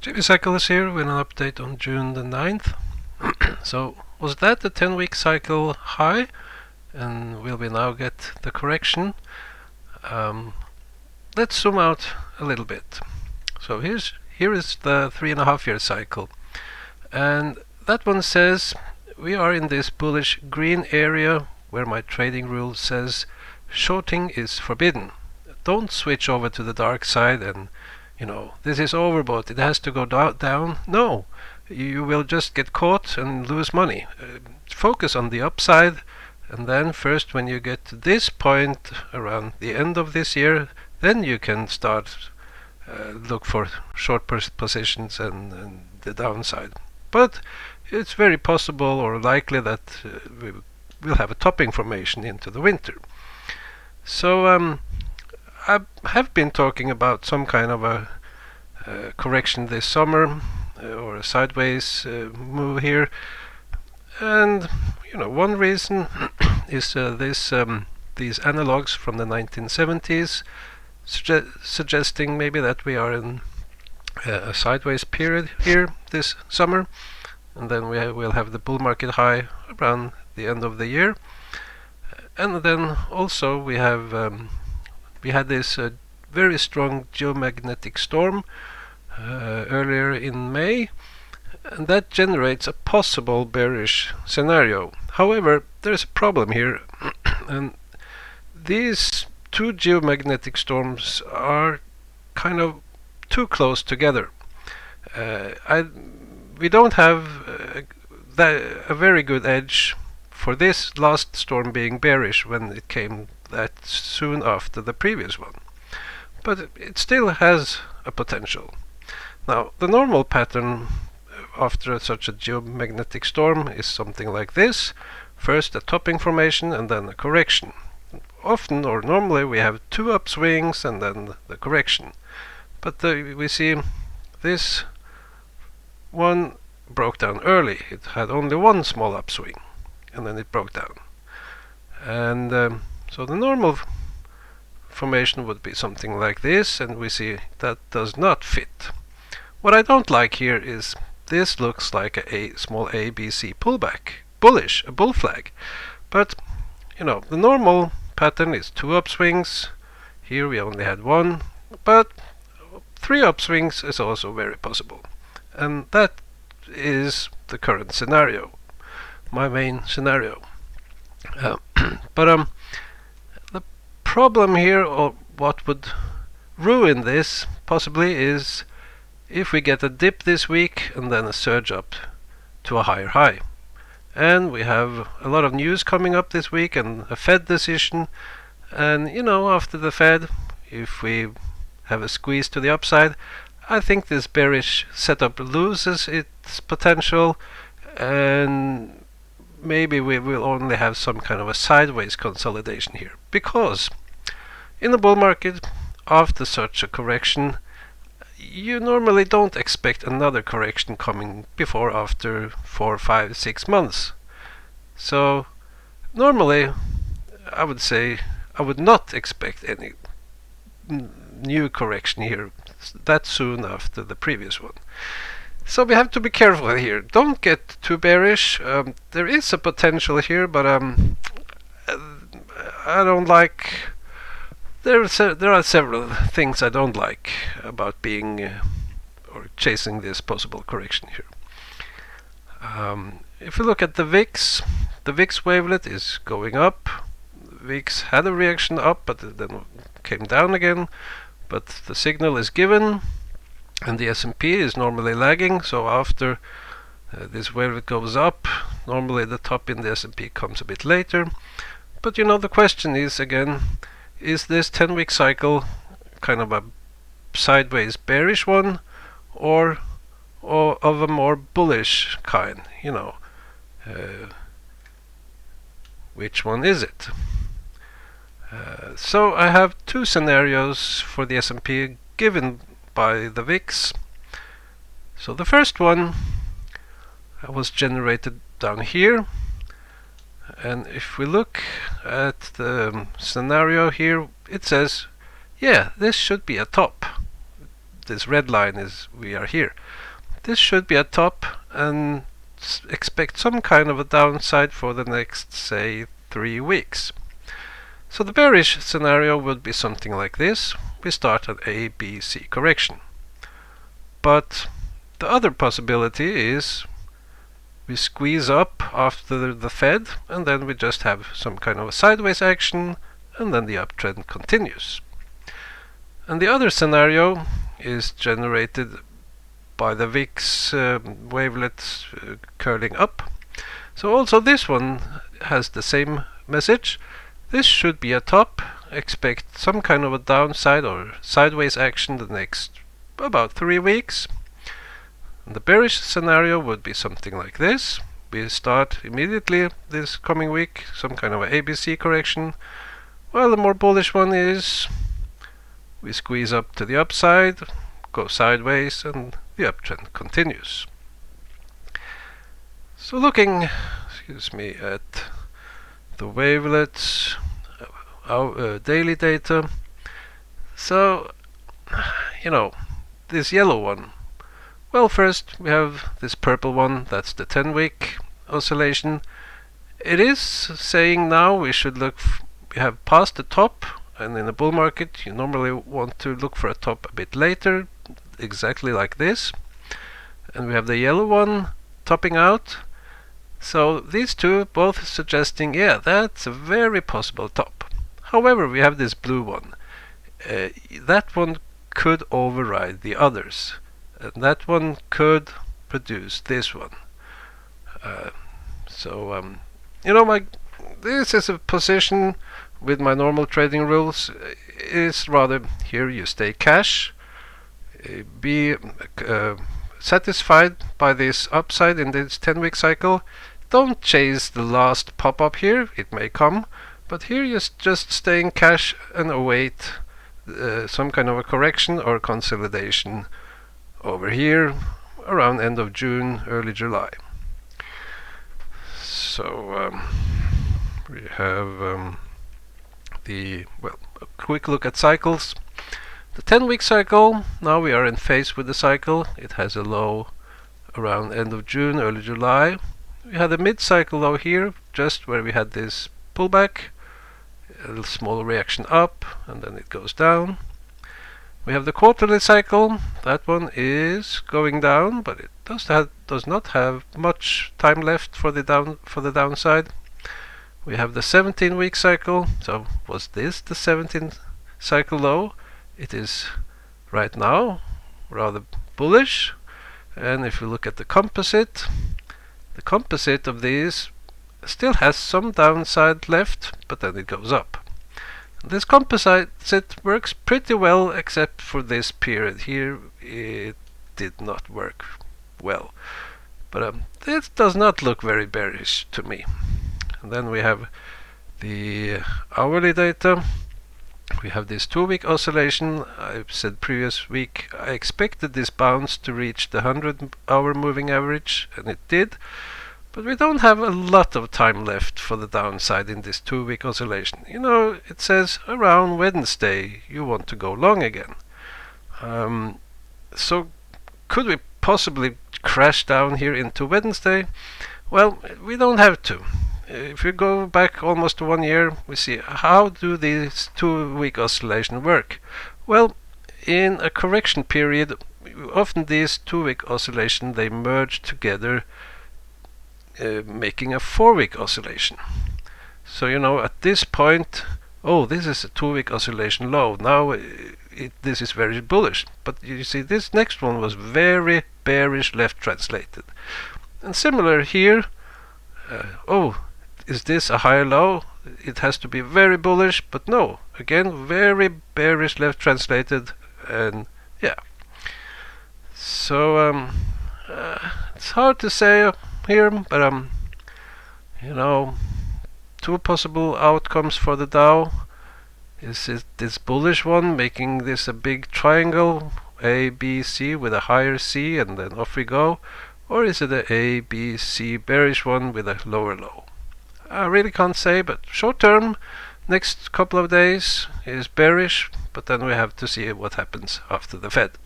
JV Cycle is here with an update on June the 9th. So was that the 10-week cycle high? And will we now get the correction? Let's zoom out a little bit. So here is the 3.5-year cycle, and that one says we are in this bullish green area where my trading rule says shorting is forbidden. Don't switch over to the dark side and this is overbought, it has to go down. No, you will just get caught and lose money. Focus on the upside, and then first when you get to this point around the end of this year, then you can start look for short positions and the downside. But it's very possible or likely that we will have a topping formation into the winter. So I have been talking about some kind of a correction this summer or a sideways move here, and one reason is these analogs from the 1970s suggesting maybe that we are in a sideways period here this summer, and then we'll have the bull market high around the end of the year. And then also we had this very strong geomagnetic storm earlier in May, and that generates a possible bearish scenario. However, there's a problem here, and these two geomagnetic storms are kind of too close together. We don't have a very good edge for this last storm being bearish when it came that soon after the previous one, but it still has a potential. Now, the normal pattern after such a geomagnetic storm is something like this: first a topping formation and then a correction. Often or normally we have two upswings and then the correction, but we see this one broke down early. It had only one small upswing and then it broke down, and so the normal formation would be something like this, and we see that does not fit. What I don't like here is this looks like a small ABC pullback, bullish, a bull flag, but the normal pattern is two upswings. Here we only had one, but three upswings is also very possible, and that is the current scenario, my main scenario. But the problem here, or what would ruin this possibly, is if we get a dip this week and then a surge up to a higher high. And we have a lot of news coming up this week and a Fed decision, and after the Fed, if we have a squeeze to the upside, I think this bearish setup loses its potential, and maybe we will only have some kind of a sideways consolidation here, because in the bull market, after such a correction, you normally don't expect another correction coming before after 4, 5, 6 months. So normally I would say I would not expect any new correction here that soon after the previous one. So we have to be careful here. Don't get too bearish. There is a potential here, but I don't like. There are several things I don't like about being or chasing this possible correction here. If we look at the VIX wavelet is going up. VIX had a reaction up, but then came down again. But the signal is given, and the S&P is normally lagging. So after this wavelet goes up, normally the top in the S&P comes a bit later. But the question is again, is this 10-week cycle kind of a sideways bearish one, or of a more bullish kind? Which one is it? So I have two scenarios for the S&P given by the VIX. So the first one was generated down here, and if we look at the scenario here, it says, yeah, this should be a top. this red line is we are here. This should be a top, and expect some kind of a downside for the next, say, 3 weeks. So the bearish scenario would be something like this. We start an A, B, C correction. But the other possibility is we squeeze up after the Fed, and then we just have some kind of a sideways action, and then the uptrend continues. And the other scenario is generated by the VIX wavelets curling up. So also this one has the same message. This should be a top. Expect some kind of a downside or sideways action the next about 3 weeks. And the bearish scenario would be something like this. We start immediately this coming week some kind of a ABC correction. While the more bullish one is we squeeze up to the upside, go sideways, and the uptrend continues. So looking, at the wavelets, our daily data. So, this yellow one. Well, first we have this purple one, that's the 10-week oscillation. It is saying now we should look, we have passed the top, and in a bull market you normally want to look for a top a bit later, exactly like this. And we have the yellow one topping out. So these two both suggesting, yeah, that's a very possible top. However, we have this blue one. That one could override the others, and that one could produce this one. This is a position with my normal trading rules. Is rather here you stay cash, be satisfied by this upside in this 10-week cycle. Don't chase the last pop-up here, it may come, but here you're just staying cash and await some kind of a correction or consolidation over here around end of June, early July. So we have a quick look at cycles. The 10-week cycle, now we are in phase with the cycle. It has a low around end of June, early July. We had a mid-cycle low here, just where we had this pullback, a little small reaction up, and then it goes down. We have the quarterly cycle. That one is going down, but it does not have much time left for the downside. We have the 17-week cycle. So was this the 17th cycle low? It is right now rather bullish. And if we look at the composite of these still has some downside left, but then it goes up. This composite works pretty well, except for this period here. It did not work well, but this does not look very bearish to me. And then we have the hourly data. We have this 2-week oscillation. I've said previous week I expected this bounce to reach the 100-hour moving average, and it did. But we don't have a lot of time left for the downside in this 2-week oscillation. It says around Wednesday you want to go long again. So could we possibly crash down here into Wednesday? Well, we don't have to. If we go back almost 1 year, we see how do these 2-week oscillation work. Well, in a correction period, often these 2-week oscillation they merge together, making a 4-week oscillation. So at this point, this is a 2-week oscillation low. Now this is very bullish, but you see this next one was very bearish left translated. And similar here, is this a higher low? It has to be very bullish, but no, again very bearish left translated. And yeah, so it's hard to say here, but two possible outcomes for the Dow. Is it this bullish one making this a big triangle, A, B, C, with a higher C, and then off we go? Or is it a A, B, C bearish one with a lower low? I really can't say, but short term, next couple of days is bearish, but then we have to see what happens after the Fed.